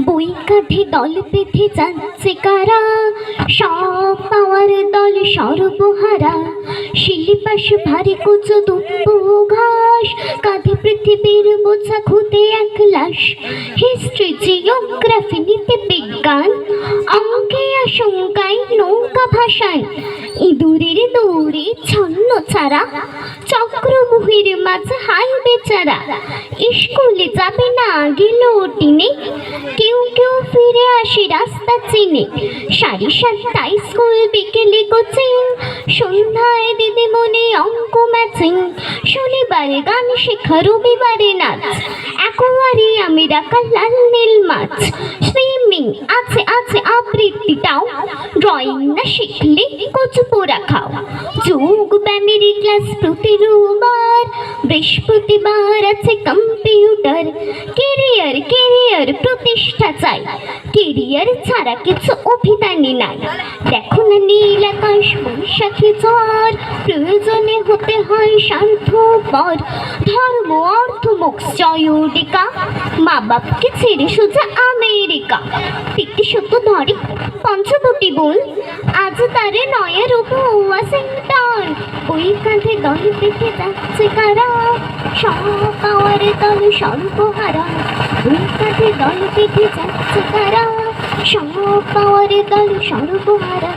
বই কাঁধে দল বেঁধে যাচ্ছে কারা, সব পাওয়ার দল সর্বহারা। শিলিপাশ ভারী কুচো দুব্বু ঘাস, কাঁধে পৃথিবীর বোঝা খুদে এক লাশ। হিস্ট্রি জিওগ্রাফি নীতি বিজ্ঞান, অঙ্কে আশঙ্কায় নৌকা ভাষায়। ইঁদুরের দৌড়ে ছন্ন ছাড়া, চক্রমুহির মাঝে হাই বেচারা। স্কুলে যাবে না গেল টিনে, কেউ কেউ ফিরে আসে রাস্তা চিনে। 7:30টায় স্কুল, বিকেলে কোচিং, সন্ধ্যায় দিদিমণি অঙ্ক ম্যাচিং। শনিবারে গান শেখা, রবিবারে নাচ, অ্যাকোয়ারিয়ামে রাখা লাল নীল মাছ। সুইমিং আছে আছে আবৃত্তিটাও, ড্রয়িং না শিখলে কচু পোড়া খাও। যোগ ব্যায়ামের ক্লাস প্রতি রোববার, বৃহস্পতিবার আছে কম্পিউটার। কেরিয়ার কেরিয়ার প্রতিষ্ঠা চাই, কেরিয়ার ছাড়া কিছু অভিধানই নাই। দেখো না নীল আকাশ, বৈশাখী ঝড়, প্রয়োজনে হতে হয় স্বার্থপর। ধর্ম অর্থ মোক্ষ জয়োডিকা, মা বাপকে ছেড়ে সোজা আমেরিকা। প্রীতিসূত্র ধরে পঞ্চবটি বোন, আজ তারে নয়া রূপ ওয়াশিংটন। ওই কাঁধে দল বেঁধে যাচ্ছে কারা, সব পাওয়ার দল সর্বহারা। ওই কাঁধে দল বেঁধে যাচ্ছে কারা, সব পাওয়ার দল সর্বহারা।